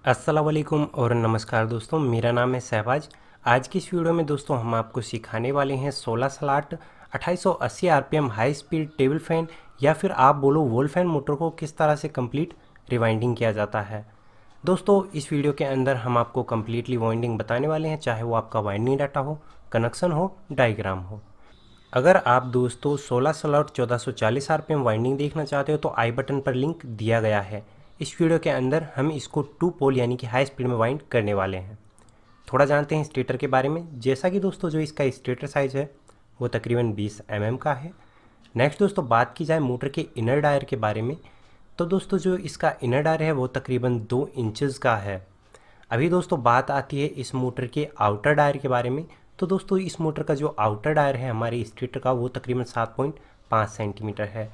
अस्सलाम वालेकुम और नमस्कार दोस्तों, मेरा नाम है शहबाज। आज की इस वीडियो में दोस्तों हम आपको सिखाने वाले हैं 16 slot 2880 RPM high speed table fan या फिर आप बोलो वॉल फैन मोटर को किस तरह से कंप्लीट रिवाइंडिंग किया जाता है। दोस्तों इस वीडियो के अंदर हम आपको कम्प्लीटली वाइंडिंग बताने वाले हैं, चाहे वो आपका वाइंडिंग डाटा हो, कनेक्शन हो, डायग्राम हो। अगर आप दोस्तों 16 स्लॉट 1440 आरपीएम वाइंडिंग देखना चाहते हो तो आई बटन पर लिंक दिया गया है। इस वीडियो के अंदर हम इसको 2 पोल यानी कि हाई स्पीड में वाइंड करने वाले हैं। थोड़ा जानते हैं स्टेटर के बारे में। जैसा कि दोस्तों जो इसका स्टेटर साइज़ है वो तकरीबन 20 mm का है। नेक्स्ट दोस्तों बात की जाए मोटर के इनर डायर के बारे में, तो दोस्तों जो इसका इनर डायर है वो तकरीबन 2 इंचज़ का है। अभी दोस्तों बात आती है इस मोटर के आउटर डायर के बारे में। तो दोस्तों इस मोटर का जो आउटर डायर है हमारे स्टेटर का वो तकरीबन 7.5 सेंटीमीटर है।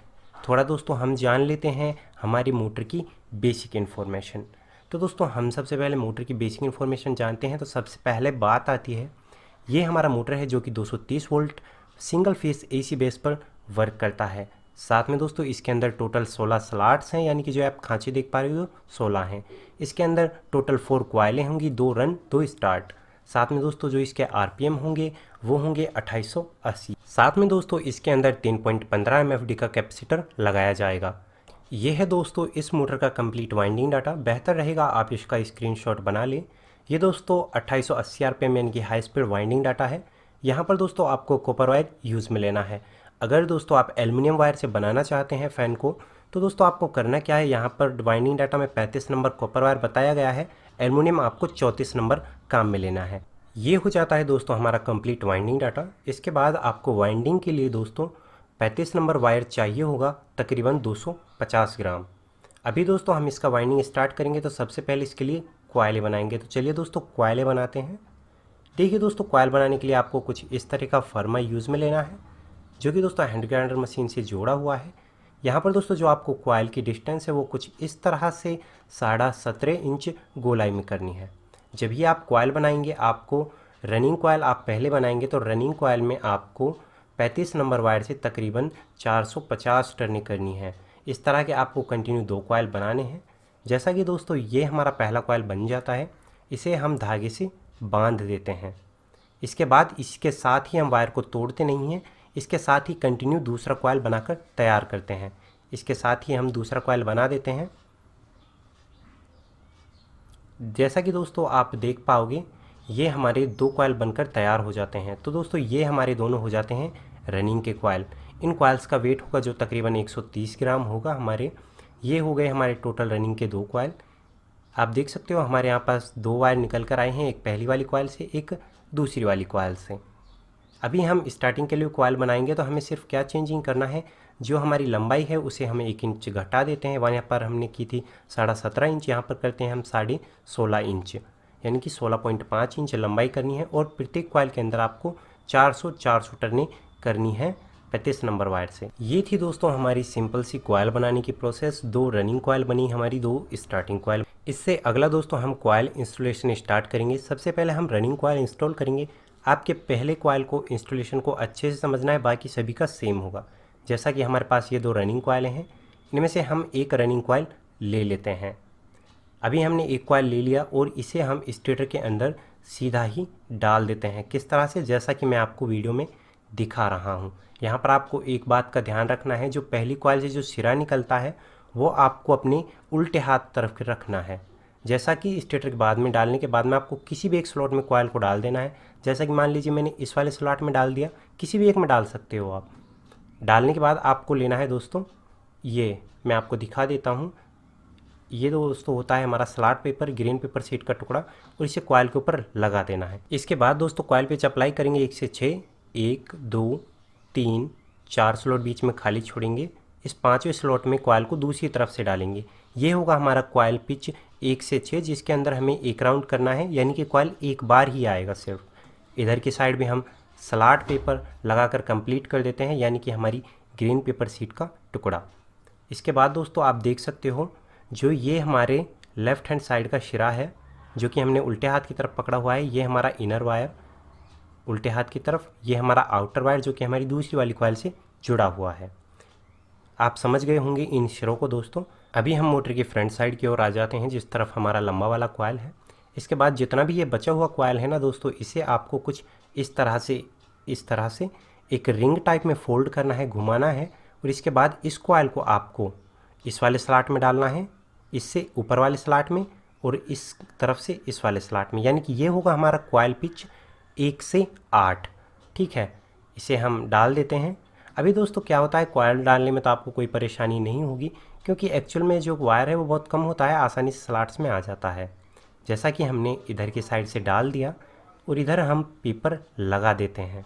थोड़ा दोस्तों हम जान लेते हैं हमारी मोटर की बेसिक इन्फॉर्मेशन। तो दोस्तों हम सबसे पहले मोटर की बेसिक इन्फॉर्मेशन जानते हैं। तो सबसे पहले बात आती है, ये हमारा मोटर है जो कि 230 volt single phase AC base पर वर्क करता है। साथ में दोस्तों इसके अंदर टोटल 16 स्लॉट्स हैं, यानी कि जो आप खांचे देख पा रहे हो 16 हैं। इसके अंदर टोटल 4 कॉइलें होंगी, 2 रन 2 स्टार्ट। साथ में दोस्तों जो इसके आरपीएम होंगे वो होंगे 2880। साथ में दोस्तों इसके अंदर 3.15 एमएफडी का कैपेसिटर लगाया जाएगा। ये है दोस्तों इस मोटर का कंप्लीट वाइंडिंग डाटा। बेहतर रहेगा आप इसका स्क्रीनशॉट बना लें। ये दोस्तों 2880 आरपीएम यानी कि हाई स्पीड वाइंडिंग डाटा है। यहाँ पर दोस्तों आपको कॉपर वायर यूज़ में लेना है। अगर दोस्तों आप एल्युमिनियम वायर से बनाना चाहते हैं फ़ैन को, तो दोस्तों आपको करना क्या है, यहाँ पर वाइंडिंग डाटा में 35 नंबर कॉपर वायर बताया गया है, एल्युमिनियम आपको 34 नंबर काम में लेना है। ये हो जाता है दोस्तों हमारा कंप्लीट वाइंडिंग डाटा। इसके बाद आपको वाइंडिंग के लिए दोस्तों 35 नंबर वायर चाहिए होगा, तकरीबन 250 ग्राम। अभी दोस्तों हम इसका वाइंडिंग स्टार्ट करेंगे तो सबसे पहले इसके लिए कॉइलें बनाएंगे। तो चलिए दोस्तों कॉइलें बनाते हैं। देखिए दोस्तों कॉइल बनाने के लिए आपको कुछ इस तरह का फर्मा यूज़ में लेना है, जो कि दोस्तों हैंड ग्राइंडर मशीन से जोड़ा हुआ है। यहाँ पर दोस्तों जो आपको कॉइल की डिस्टेंस है वो कुछ इस तरह से 17.5 इंच गोलाई में करनी है। जब भी आप कॉइल बनाएंगे, आपको रनिंग कॉइल आप पहले बनाएंगे तो रनिंग कॉइल में आपको 35 नंबर वायर से तकरीबन 450 टर्निंग करनी है। इस तरह के आपको कंटिन्यू 2 कॉइल बनाने हैं। जैसा कि दोस्तों ये हमारा पहला कॉइल बन जाता है, इसे हम धागे से बांध देते हैं। इसके बाद इसके साथ ही हम वायर को तोड़ते नहीं हैं, इसके साथ ही कंटिन्यू दूसरा कॉइल बनाकर तैयार करते हैं। इसके साथ ही हम दूसरा कॉइल बना देते हैं। जैसा कि दोस्तों आप देख पाओगे ये हमारे 2 कॉइल बनकर तैयार हो जाते हैं। तो दोस्तों ये हमारे दोनों हो जाते हैं रनिंग के कॉइल। इन कॉइल्स का वेट होगा जो तकरीबन 130 ग्राम होगा हमारे। ये हो गए हमारे टोटल रनिंग के 2 कॉइल। आप देख सकते हो हमारे यहाँ पास 2 वायर निकल कर आए हैं, एक पहली वाली कॉइल से, एक दूसरी वाली कॉइल से। अभी हम स्टार्टिंग के लिए कॉइल बनाएंगे तो हमें सिर्फ क्या चेंजिंग करना है, जो हमारी लंबाई है उसे हमें 1 इंच घटा देते हैं। वहाँ पर हमने की थी 17.5 इंच, यहाँ पर करते हैं हम 16.5 इंच, यानी कि 16.5 इंच लंबाई करनी है। और प्रत्येक कॉइल के अंदर आपको 400 टर्नें करनी है 35 नंबर वायर से। ये थी दोस्तों हमारी सिंपल सी कॉइल बनाने की प्रोसेस। 2 रनिंग कॉइल बनी हमारी, 2 स्टार्टिंग कॉइल। इससे अगला दोस्तों हम कॉइल इंस्टॉलेशन स्टार्ट करेंगे। सबसे पहले हम रनिंग कॉइल इंस्टॉल करेंगे। आपके पहले कॉइल को इंस्टॉलेशन को अच्छे से समझना है, बाकी सभी का सेम होगा। जैसा कि हमारे पास ये 2 रनिंग कॉइलें हैं, इनमें से हम एक रनिंग कॉइल ले लेते हैं। अभी हमने एक कॉइल ले लिया और इसे हम स्टेटर के अंदर सीधा ही डाल देते हैं। किस तरह से, जैसा कि मैं आपको वीडियो में दिखा रहा हूँ। यहाँ पर आपको एक बात का ध्यान रखना है, जो पहली कॉइल से जो सिरा निकलता है वो आपको अपने उल्टे हाथ तरफ रखना है। जैसा कि स्टेटर के बाद में डालने के बाद में आपको किसी भी एक स्लॉट में कॉइल को डाल देना है। जैसा कि मान लीजिए मैंने इस वाले स्लॉट में डाल दिया, किसी भी एक में डाल सकते हो आप। डालने के बाद आपको लेना है दोस्तों, ये मैं आपको दिखा देता हूँ। ये दोस्तों होता है हमारा slot paper, green pepper sheet का टुकड़ा, और इसे कॉइल के ऊपर लगा देना है। इसके बाद दोस्तों कॉइल पे अप्लाई करेंगे 1 से 6, 1 2 3 4 स्लॉट बीच में खाली छोड़ेंगे। इस 5वें स्लॉट में कॉइल को दूसरी तरफ से डालेंगे। ये होगा हमारा कॉइल पिच 1 से 6, जिसके अंदर हमें 1 राउंड करना है, यानी कि कॉइल एक बार ही आएगा सिर्फ। इधर की साइड में हम स्लॉट पेपर लगाकर कंप्लीट कर देते हैं, यानी कि हमारी ग्रीन पेपर शीट का टुकड़ा। इसके बाद दोस्तों आप देख सकते हो जो ये हमारे लेफ़्ट हैंड साइड का शिरा है, जो कि हमने उल्टे हाथ की तरफ पकड़ा हुआ है, ये हमारा इनर वायर उल्टे हाथ की तरफ, ये हमारा आउटर वायर जो कि हमारी दूसरी वाली कॉइल से जुड़ा हुआ है। आप समझ गए होंगे इन शिरों को दोस्तों। अभी हम मोटर की फ्रंट साइड की ओर आ जाते हैं, जिस तरफ हमारा लंबा वाला कॉइल है। इसके बाद जितना भी ये बचा हुआ कॉइल है ना दोस्तों, इसे आपको कुछ इस तरह से एक रिंग टाइप में फोल्ड करना है, घुमाना है। और इसके बाद इस कॉइल को आपको इस वाले स्लॉट में डालना है, इससे ऊपर वाले स्लॉट में, और इस तरफ से इस वाले स्लॉट में। यानी कि ये होगा हमारा कॉइल पिच 1 से 8। ठीक है, इसे हम डाल देते हैं। अभी दोस्तों क्या होता है, कॉइल डालने में तो आपको कोई परेशानी नहीं होगी, क्योंकि एक्चुअल में जो वायर है वो बहुत कम होता है, आसानी से स्लॉट्स में आ जाता है। जैसा कि हमने इधर की साइड से डाल दिया और इधर हम पेपर लगा देते हैं।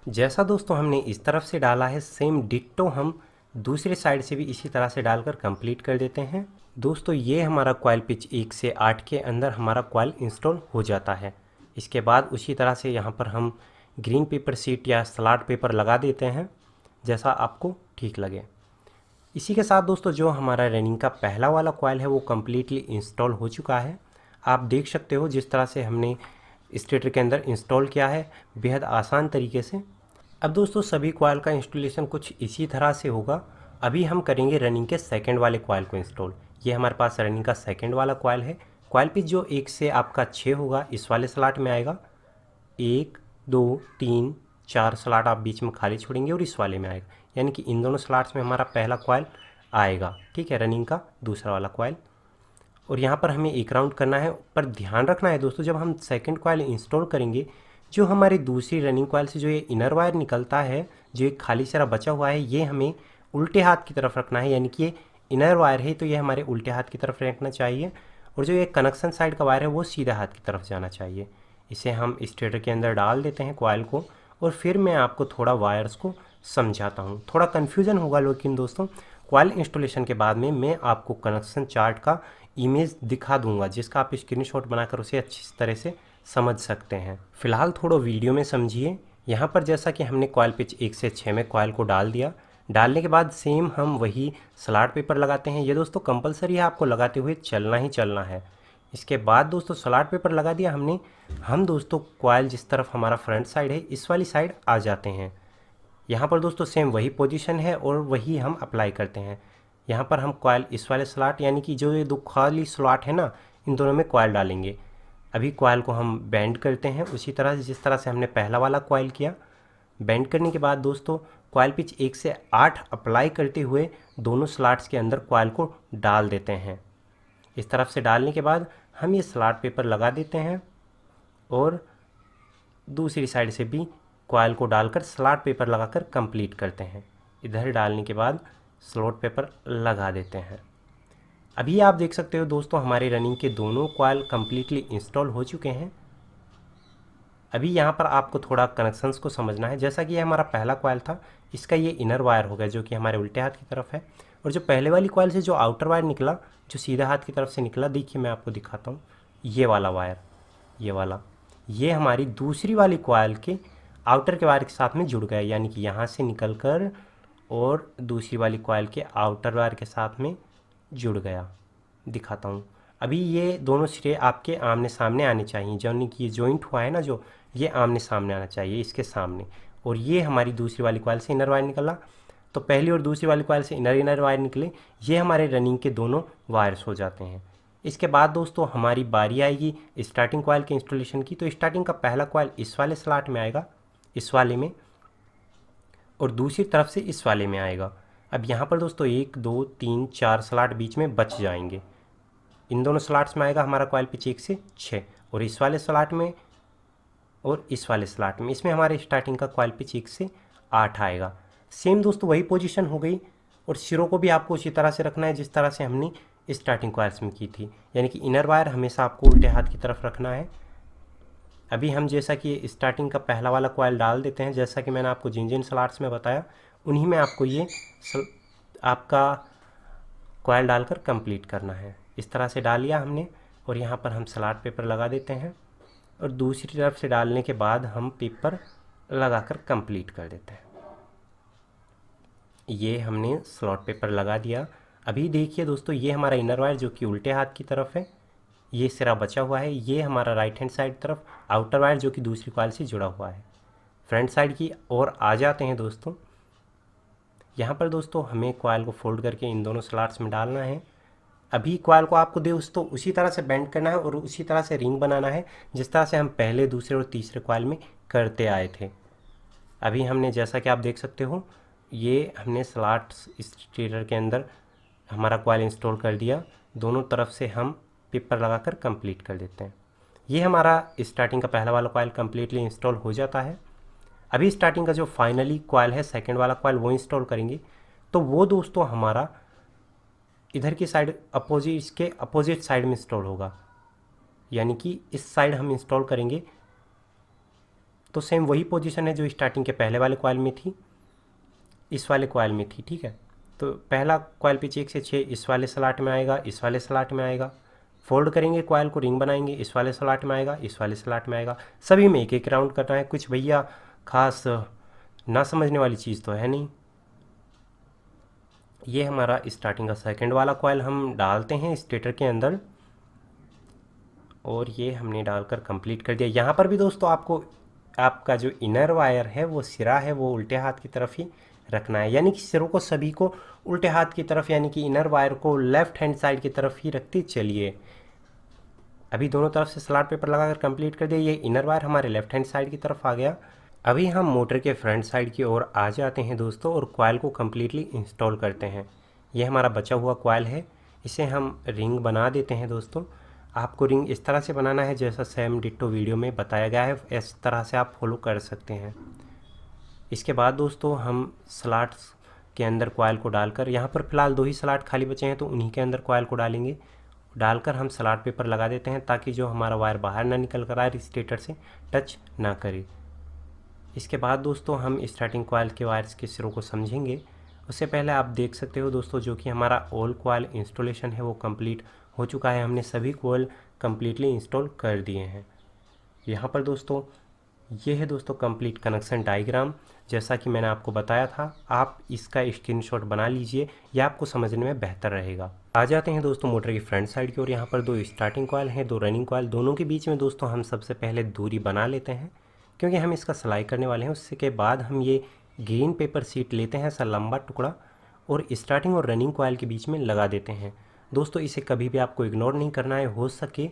जैसा दोस्तों हमने इस तरफ से डाला है, सेम डिट्टो हम दूसरे साइड से भी इसी तरह से डालकर कंप्लीट कर देते हैं। दोस्तों ये हमारा कॉइल पिच 1 से 8 के अंदर हमारा कॉइल इंस्टॉल हो जाता है। इसके बाद उसी तरह से यहाँ पर हम ग्रीन पेपर शीट या स्लॉट पेपर लगा देते हैं, जैसा आपको ठीक लगे। इसी के साथ दोस्तों जो हमारा रनिंग का पहला वाला कॉइल है वो कम्प्लीटली इंस्टॉल हो चुका है। आप देख सकते हो जिस तरह से हमने स्टेटर के अंदर इंस्टॉल किया है, बेहद आसान तरीके से। अब दोस्तों सभी कॉइल का इंस्टॉलेशन कुछ इसी तरह से होगा। अभी हम करेंगे रनिंग के सेकंड वाले कॉइल को इंस्टॉल। ये हमारे पास रनिंग का सेकंड वाला कॉइल है। कॉइल पिच जो 1 से आपका 6 होगा, इस वाले स्लॉट में आएगा। 1 2 3 4 स्लॉट आप बीच में खाली छोड़ेंगे और इस वाले में आएगा, यानी कि इन दोनों स्लॉट्स में हमारा पहला कॉइल आएगा। ठीक है, रनिंग का दूसरा वाला कॉइल। और यहाँ पर हमें एक राउंड करना है। पर ध्यान रखना है दोस्तों, जब हम सेकंड कॉइल इंस्टॉल करेंगे, जो हमारी दूसरी रनिंग कॉइल से जो ये इनर वायर निकलता है, जो एक खाली सारा बचा हुआ है, ये हमें उल्टे हाथ की तरफ रखना है। यानी कि ये इनर वायर है तो ये हमारे उल्टे हाथ की तरफ रखना चाहिए, और जो ये कनेक्शन साइड का वायर है वो सीधा हाथ की तरफ जाना चाहिए। इसे हम स्टेटर के अंदर डाल देते हैं कॉइल को, और फिर मैं आपको थोड़ा वायर्स को समझाता हूँ। थोड़ा कन्फ्यूज़न होगा, लेकिन दोस्तों कॉइल इंस्टॉलेशन के बाद में मैं आपको कनेक्शन चार्ट का इमेज दिखा दूंगा, जिसका आप स्क्रीनशॉट बनाकर उसे अच्छी तरह से समझ सकते हैं। फिलहाल थोड़ा वीडियो में समझिए। यहाँ पर जैसा कि हमने कॉइल पिच 1 से 6 में कॉइल को डाल दिया, डालने के बाद सेम हम वही स्लॉट पेपर लगाते हैं। ये दोस्तों कंपलसरी है, आपको लगाते हुए चलना ही चलना है। इसके बाद दोस्तों स्लॉट पेपर लगा दिया हमने, हम दोस्तों कॉइल जिस तरफ हमारा फ्रंट साइड है, इस वाली साइड आ जाते हैं। यहाँ पर दोस्तों सेम वही पोजीशन है और वही हम अप्लाई करते हैं। यहाँ पर हम कॉइल इस वाले स्लॉट, यानी कि जो ये दो खाली स्लॉट है ना, इन दोनों में कॉइल डालेंगे। अभी कॉइल को हम बेंड करते हैं उसी तरह से जिस तरह से हमने पहला वाला कॉइल किया। बेंड करने के बाद दोस्तों कॉइल पिच 1 से 8 अप्लाई करते हुए दोनों स्लॉट्स के अंदर कॉइल को डाल देते हैं। इस तरफ से डालने के बाद हम ये स्लॉट पेपर लगा देते हैं, और दूसरी साइड से भी कॉइल को डालकर स्लॉट पेपर लगाकर कंप्लीट करते हैं। इधर डालने के बाद स्लॉट पेपर लगा देते हैं। अभी आप देख सकते हो दोस्तों हमारे रनिंग के दोनों कॉइल कम्प्लीटली इंस्टॉल हो चुके हैं। अभी यहाँ पर आपको थोड़ा कनेक्शंस को समझना है। जैसा कि ये हमारा पहला कॉइल था, इसका ये इनर वायर हो गया जो कि हमारे उल्टे हाथ की तरफ है, और जो पहले वाली कॉइल से जो आउटर वायर निकला, जो सीधा हाथ की तरफ से निकला, देखिए मैं आपको दिखाता हूँ, ये वाला वायर, ये वाला, ये हमारी दूसरी वाली कॉइल के आउटर के वायर के साथ में जुड़ गया। यानी कि यहाँ से निकल कर और दूसरी वाली कॉइल के आउटर वायर के साथ में जुड़ गया। दिखाता हूँ, अभी ये दोनों सिरे आपके आमने सामने आने चाहिए। जो ये जॉइंट हुआ है ना, जो ये आमने सामने आना चाहिए, इसके सामने। और ये हमारी दूसरी वाली कॉइल से इनर वायर निकला, तो पहली और दूसरी वाली कॉइल से इनर वायर निकले, ये हमारे रनिंग के दोनों वायर्स हो जाते हैं। इसके बाद दोस्तों हमारी बारी आएगी स्टार्टिंग कॉइल के इंस्टॉलेशन की। तो स्टार्टिंग का पहला कॉइल इस वाले स्लॉट में आएगा, इस वाले में, और दूसरी तरफ से इस वाले में आएगा। अब यहाँ पर दोस्तों 1 2 3 4 स्लॉट बीच में बच जाएंगे। इन दोनों स्लॉट्स में आएगा हमारा कॉइल पिच 1 से 6, और इस वाले स्लॉट में और इस वाले स्लॉट में, इसमें हमारे स्टार्टिंग का कॉइल पिच 1 से 8 आएगा। सेम दोस्तों वही पोजीशन हो गई, और सिरों को भी आपको उसी तरह से रखना है जिस तरह से हमने स्टार्टिंग कॉइल्स में की थी। यानी कि इनर वायर हमेशा आपको उल्टे हाथ की तरफ रखना है। अभी हम जैसा कि स्टार्टिंग का पहला वाला कॉइल डाल देते हैं, जैसा कि मैंने आपको जिन जिन स्लॉट्स में बताया, उन्हीं में आपको ये आपका कॉइल डालकर कंप्लीट करना है। इस तरह से डाल लिया हमने, और यहाँ पर हम स्लॉट पेपर लगा देते हैं, और दूसरी तरफ से डालने के बाद हम पेपर लगाकर कंप्लीट कर देते हैं। ये हमने स्लॉट पेपर लगा दिया। अभी देखिए दोस्तों, ये हमारा इनर वायर जो कि उल्टे हाथ की तरफ है, ये सिरा बचा हुआ है। ये हमारा राइट हैंड साइड तरफ आउटर वायर जो कि दूसरी कॉइल से जुड़ा हुआ है। फ्रंट साइड की ओर आ जाते हैं दोस्तों। यहाँ पर दोस्तों हमें कॉइल को फोल्ड करके इन दोनों स्लॉट्स में डालना है। अभी कॉइल को आपको दोस्तों उसी तरह से बेंड करना है और उसी तरह से रिंग बनाना है जिस तरह से हम पहले, दूसरे और तीसरे कॉइल में करते आए थे। अभी हमने, जैसा कि आप देख सकते हो, ये हमने स्लॉट स्टेटर के अंदर हमारा कॉइल इंस्टॉल कर दिया। दोनों तरफ से हम पेपर लगाकर कंप्लीट कर देते हैं। ये हमारा स्टार्टिंग का पहला वाला कॉइल कंप्लीटली इंस्टॉल हो जाता है। अभी स्टार्टिंग का जो फाइनली कॉइल है, सेकंड वाला कॉइल, वो इंस्टॉल करेंगे। तो वो दोस्तों हमारा इधर की साइड अपोजिट, इसके अपोजिट साइड में इंस्टॉल होगा, यानी कि इस साइड हम इंस्टॉल करेंगे। तो सेम वही पोजीशन है जो स्टार्टिंग के पहले वाले कॉइल में थी, इस वाले कॉइल में थी, ठीक है। तो पहला कॉइल पिच 1 से 6 इस वाले स्लॉट में आएगा, इस वाले स्लॉट में आएगा। फोल्ड करेंगे कॉइल को, रिंग बनाएंगे, इस वाले स्लॉट में आएगा, इस वाले स्लॉट में आएगा। सभी में एक एक राउंड करना है। कुछ भैया खास ना समझने वाली चीज़ तो है नहीं। ये हमारा स्टार्टिंग का सेकंड वाला कॉइल हम डालते हैं स्टेटर के अंदर, और ये हमने डालकर कंप्लीट कर दिया। यहाँ पर भी दोस्तों आपको आपका जो इनर वायर है, वो सिरा है, वो उल्टे हाथ की तरफ ही रखना है, यानी कि सिरों को सभी को उल्टे हाथ की तरफ, यानी कि इनर वायर को लेफ्ट हैंड साइड की तरफ ही रखते चलिए। अभी दोनों तरफ से स्लॉट पेपर लगाकर कंप्लीट कर दिया। ये इनर वायर हमारे लेफ्ट हैंड साइड की तरफ आ गया। अभी हम मोटर के फ्रंट साइड की ओर आ जाते हैं दोस्तों, और कॉइल को कम्प्लीटली इंस्टॉल करते हैं। ये हमारा बचा हुआ कॉइल है, इसे हम रिंग बना देते हैं दोस्तों। आपको रिंग इस तरह से बनाना है जैसा सेम डिट्टो वीडियो में बताया गया है, इस तरह से आप फॉलो कर सकते हैं। इसके बाद दोस्तों हम स्लॉट्स के अंदर कॉइल को डालकर, यहाँ पर फ़िलहाल 2 ही स्लॉट खाली बचे हैं, तो उन्हीं के अंदर कॉइल को डालेंगे। डालकर हम स्लॉट पेपर लगा देते हैं ताकि जो हमारा वायर बाहर ना निकल कर आए, स्टेटर से टच ना करे। इसके बाद दोस्तों हम स्टार्टिंग कॉइल के वायर्स के सिरों को समझेंगे। उससे पहले आप देख सकते हो दोस्तों, जो कि हमारा ऑल कॉइल इंस्टॉलेशन है वो कंप्लीट हो चुका है। हमने सभी कॉइल कंप्लीटली इंस्टॉल कर दिए हैं। यहाँ पर दोस्तों ये है दोस्तों कंप्लीट कनेक्शन डायग्राम, जैसा कि मैंने आपको बताया था। आप इसका स्क्रीनशॉट बना लीजिए, यह आपको समझने में बेहतर रहेगा। आ जाते हैं दोस्तों मोटर की फ्रंट साइड की ओर। यहाँ पर 2 स्टार्टिंग कॉइल हैं, 2 रनिंग कॉइल। दोनों के बीच में दोस्तों हम सबसे पहले दूरी बना लेते हैं, क्योंकि हम इसका सिलाई करने वाले हैं। उसके बाद हम ये ग्रीन पेपर शीट लेते हैं, ऐसा लंबा टुकड़ा, और स्टार्टिंग और रनिंग कॉइल के बीच में लगा देते हैं। दोस्तों इसे कभी भी आपको इग्नोर नहीं करना है, हो सके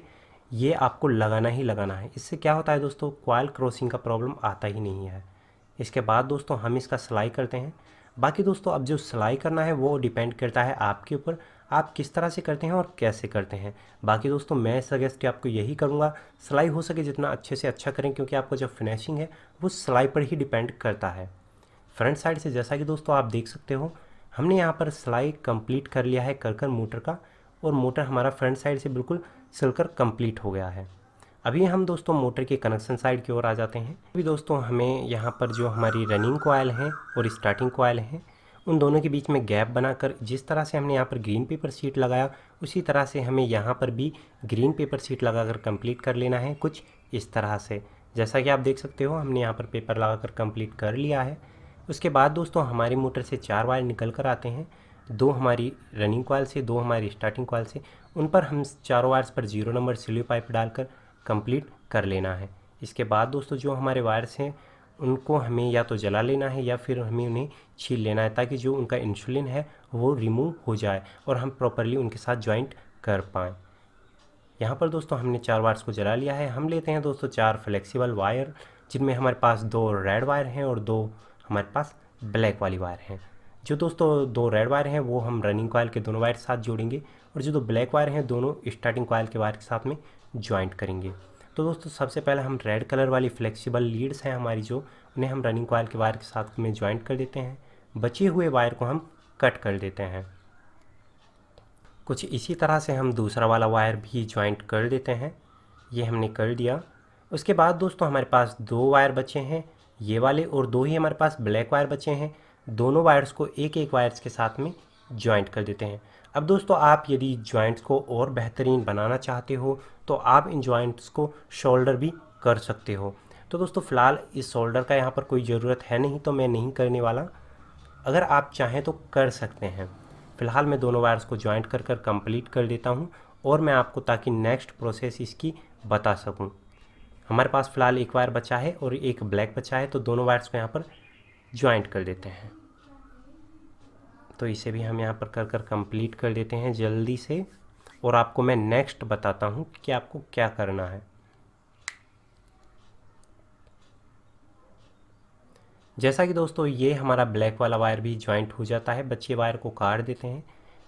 ये आपको लगाना ही लगाना है। इससे क्या होता है दोस्तों, कॉइल क्रॉसिंग का प्रॉब्लम आता ही नहीं है। इसके बाद दोस्तों हम इसका सिलाई करते हैं। बाकी दोस्तों अब जो सिलाई करना है वो डिपेंड करता है आपके ऊपर, आप किस तरह से करते हैं और कैसे करते हैं। बाकी दोस्तों मैं सजेस्ट आपको यही करूँगा, सिलाई हो सके जितना अच्छे से अच्छा करें, क्योंकि आपको जो फिनिशिंग है वो सिलाई पर ही डिपेंड करता है। फ्रंट साइड से जैसा कि दोस्तों आप देख सकते हो, हमने यहाँ पर सिलाई कंप्लीट कर लिया है कर मोटर का, और मोटर हमारा फ्रंट साइड से बिल्कुल सिलकर कंप्लीट हो गया है। अभी हम दोस्तों मोटर के कनेक्शन साइड की ओर आ जाते हैं। अभी दोस्तों हमें यहाँ पर जो हमारी रनिंग कॉइल है और स्टार्टिंग कॉइल है, उन दोनों के बीच में गैप बनाकर, जिस तरह से हमने यहाँ पर ग्रीन पेपर शीट लगाया, उसी तरह से हमें यहाँ पर भी ग्रीन पेपर शीट लगाकर कंप्लीट कर लेना है, कुछ इस तरह से। जैसा कि आप देख सकते हो हमने यहाँ पर पेपर लगाकर कंप्लीट कर लिया है। उसके बाद दोस्तों हमारी मोटर से 4 वायर निकल कर आते हैं, 2 हमारी रनिंग कॉइल से, 2 हमारी स्टार्टिंग कॉइल से। उन पर हम चारों वायर्स पर 0 नंबर सिल्वी पाइप डालकर कंप्लीट कर लेना है। इसके बाद दोस्तों जो हमारे वायर्स हैं उनको हमें या तो जला लेना है या फिर हमें उन्हें छील लेना है, ताकि जो उनका इंसुलिन है वो रिमूव हो जाए और हम प्रॉपरली उनके साथ ज्वाइंट कर पाएँ। यहाँ पर दोस्तों हमने 4 वायर्स को जला लिया है। हम लेते हैं दोस्तों 4 फ्लेक्सिबल वायर, जिनमें हमारे पास 2 रेड वायर हैं और 2 हमारे पास ब्लैक वाली वायर हैं। जो दोस्तों 2 रेड वायर हैं वो हम रनिंग कॉइल के दोनों वायर के साथ जोड़ेंगे, और जो 2 ब्लैक वायर हैं दोनों स्टार्टिंग कॉइल के वायर के साथ में ज्वाइंट करेंगे। तो दोस्तों सबसे पहले हम रेड कलर वाली फ्लेक्सिबल लीड्स हैं हमारी, जो उन्हें हम रनिंग कॉइल के वायर के साथ में ज्वाइंट कर देते हैं। बचे हुए वायर को हम कट कर देते हैं। कुछ इसी तरह से हम दूसरा वाला वायर भी ज्वाइंट कर देते हैं। ये हमने कर दिया। उसके बाद दोस्तों हमारे पास 2 वायर बचे हैं, ये वाले, और 2 ही हमारे पास ब्लैक वायर बचे हैं। दोनों वायर्स को एक एक वायर्स के साथ में ज्वाइंट कर देते हैं। अब दोस्तों आप यदि ज्वाइंट्स को और बेहतरीन बनाना चाहते हो तो आप इन ज्वाइंट्स को शोल्डर भी कर सकते हो। तो दोस्तों फ़िलहाल इस शोल्डर का यहाँ पर कोई ज़रूरत है नहीं, तो मैं नहीं करने वाला। अगर आप चाहें तो कर सकते हैं। फ़िलहाल मैं दोनों वायर्स को ज्वाइंट कर कंप्लीट कर देता हूँ, और मैं आपको ताकि नेक्स्ट प्रोसेस इसकी बता सकूँ। हमारे पास फ़िलहाल एक वायर बचा है और एक ब्लैक बचा है, तो दोनों वायर्स को यहाँ पर ज्वाइंट कर देते हैं। तो इसे भी हम यहाँ पर कर कंप्लीट कर देते हैं जल्दी से। और आपको मैं नेक्स्ट बताता हूँ कि आपको क्या करना है। जैसा कि दोस्तों ये हमारा ब्लैक वाला वायर भी जॉइंट हो जाता है, बच्चे वायर को काट देते हैं।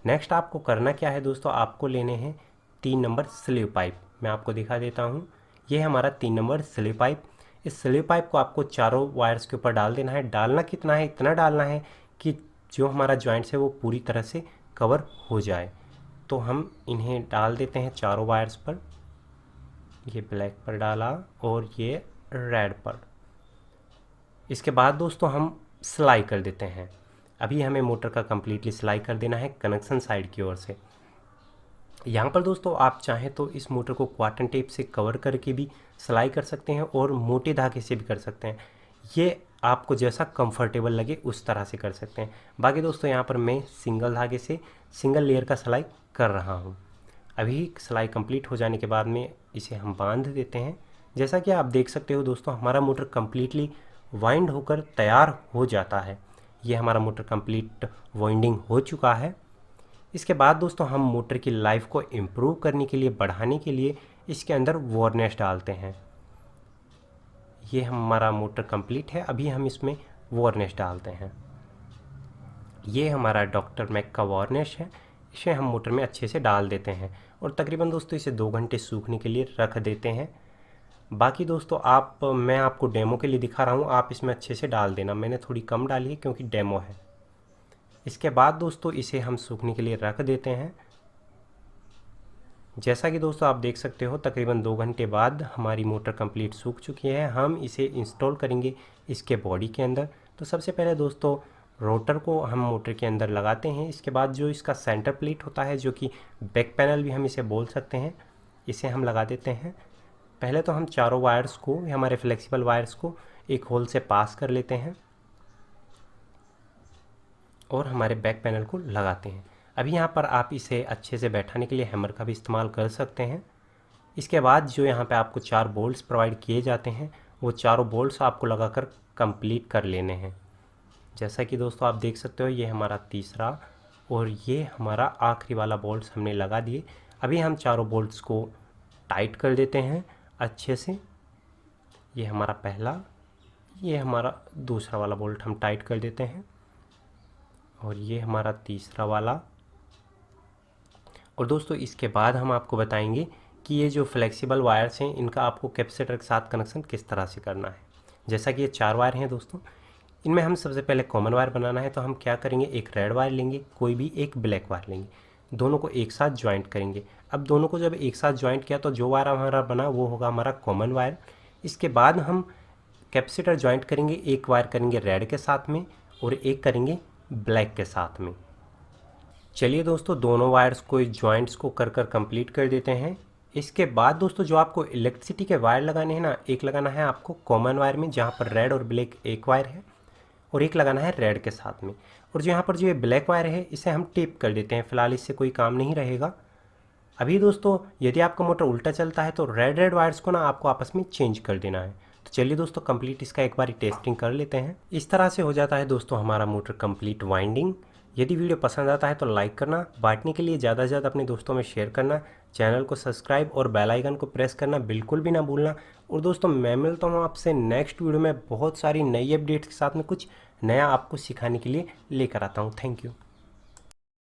नेक्स्ट आपको करना क्या है दोस्तों, आपको लेने हैं 3 नंबर स्लीव पाइप। मैं आपको दिखा देता हूँ, ये हमारा 3 नंबर स्लीव पाइप। इस स्लीव पाइप को आपको चारों वायर्स के ऊपर डाल देना है। डालना कितना है, इतना डालना है कि जो हमारा जॉइंट्स है वो पूरी तरह से कवर हो जाए। तो हम इन्हें डाल देते हैं चारों वायर्स पर। ये ब्लैक पर डाला और ये रेड पर। इसके बाद दोस्तों हम सिलाई कर देते हैं। अभी हमें मोटर का कम्प्लीटली सिलाई कर देना है कनेक्शन साइड की ओर से। यहाँ पर दोस्तों आप चाहें तो इस मोटर को क्वार्टन टेप से कवर करके भी सिलाई कर सकते हैं और मोटे धागे से भी कर सकते हैं। ये आपको जैसा कंफर्टेबल लगे उस तरह से कर सकते हैं। बाकी दोस्तों यहाँ पर मैं सिंगल धागे से सिंगल लेयर का सिलाई कर रहा हूँ। अभी सिलाई कंप्लीट हो जाने के बाद में इसे हम बांध देते हैं। जैसा कि आप देख सकते हो दोस्तों, हमारा मोटर कम्प्लीटली वाइंड होकर तैयार हो जाता है। ये हमारा मोटर कंप्लीट वाइंडिंग हो चुका है। इसके बाद दोस्तों हम मोटर की लाइफ को इम्प्रूव करने के लिए, बढ़ाने के लिए इसके अंदर वार्निश डालते हैं। ये हमारा मोटर कंप्लीट है। अभी हम इसमें वार्निश डालते हैं। ये हमारा डॉक्टर मैक का वार्निश है। इसे हम मोटर में अच्छे से डाल देते हैं और तकरीबन दोस्तों इसे 2 घंटे सूखने के लिए रख देते हैं। बाकी दोस्तों मैं आपको डेमो के लिए दिखा रहा हूँ, आप इसमें अच्छे से डाल देना। मैंने थोड़ी कम डाली है क्योंकि डेमो है। इसके बाद दोस्तों इसे हम सूखने के लिए रख देते हैं। जैसा कि दोस्तों आप देख सकते हो, तकरीबन 2 घंटे बाद हमारी मोटर कंप्लीट सूख चुकी है। हम इसे इंस्टॉल करेंगे इसके बॉडी के अंदर। तो सबसे पहले दोस्तों रोटर को हम मोटर के अंदर लगाते हैं। इसके बाद जो इसका सेंटर प्लेट होता है, जो कि बैक पैनल भी हम इसे बोल सकते हैं, इसे हम लगा देते हैं। पहले तो हम चारों वायर्स को, हमारे फ्लेक्सिबल वायर्स को एक होल से पास कर लेते हैं और हमारे बैक पैनल को लगाते हैं। अभी यहाँ पर आप इसे अच्छे से बैठाने के लिए हैमर का भी इस्तेमाल कर सकते हैं। इसके बाद जो यहाँ पे आपको 4 बोल्ट्स प्रोवाइड किए जाते हैं, वो चारों बोल्ट्स आपको लगाकर कंप्लीट कर लेने हैं। जैसा कि दोस्तों आप देख सकते हो, ये हमारा तीसरा और ये हमारा आखिरी वाला बोल्ट्स हमने लगा दिए। अभी हम चारों बोल्ट्स को टाइट कर देते हैं अच्छे से। ये हमारा पहला, ये हमारा दूसरा वाला बोल्ट हम टाइट कर देते हैं और ये हमारा तीसरा वाला। और दोस्तों इसके बाद हम आपको बताएंगे कि ये जो फ्लेक्सिबल वायर्स हैं, इनका आपको कैपेसिटर के साथ कनेक्शन किस तरह से करना है। जैसा कि ये 4 वायर हैं दोस्तों, इनमें हम सबसे पहले कॉमन वायर बनाना है। तो हम क्या करेंगे, एक रेड वायर लेंगे, कोई भी एक ब्लैक वायर लेंगे, दोनों को एक साथ ज्वाइंट करेंगे। अब दोनों को जब एक साथ ज्वाइंट किया तो जो वायर हमारा बना वो होगा हमारा कॉमन वायर। इसके बाद हम कैपेसिटर ज्वाइंट करेंगे, एक वायर करेंगे रेड के साथ में और एक करेंगे ब्लैक के साथ में। चलिए दोस्तों दोनों वायर्स को, जॉइंट्स को कर कंप्लीट कर देते हैं। इसके बाद दोस्तों जो आपको इलेक्ट्रिसिटी के वायर लगाने हैं ना, एक लगाना है आपको कॉमन वायर में जहाँ पर रेड और ब्लैक एक वायर है, और एक लगाना है रेड के साथ में। और जो यहाँ पर जो ये ब्लैक वायर है इसे हम टेप कर देते हैं। फिलहाल इससे कोई काम नहीं रहेगा। अभी दोस्तों यदि आपका मोटर उल्टा चलता है तो रेड वायर्स को ना आपको आपस में चेंज कर देना है। तो चलिए दोस्तों कंप्लीट इसका एक बार टेस्टिंग कर लेते हैं। इस तरह से हो जाता है दोस्तों हमारा मोटर कंप्लीट वाइंडिंग। यदि वीडियो पसंद आता है तो लाइक करना, बांटने के लिए ज़्यादा से ज़्यादा अपने दोस्तों में शेयर करना, चैनल को सब्सक्राइब और बेल आइकन को प्रेस करना बिल्कुल भी ना भूलना। और दोस्तों मैं मिलता हूँ आपसे नेक्स्ट वीडियो में बहुत सारी नई अपडेट्स के साथ में, कुछ नया आपको सिखाने के लिए लेकर आता हूँ। Thank you.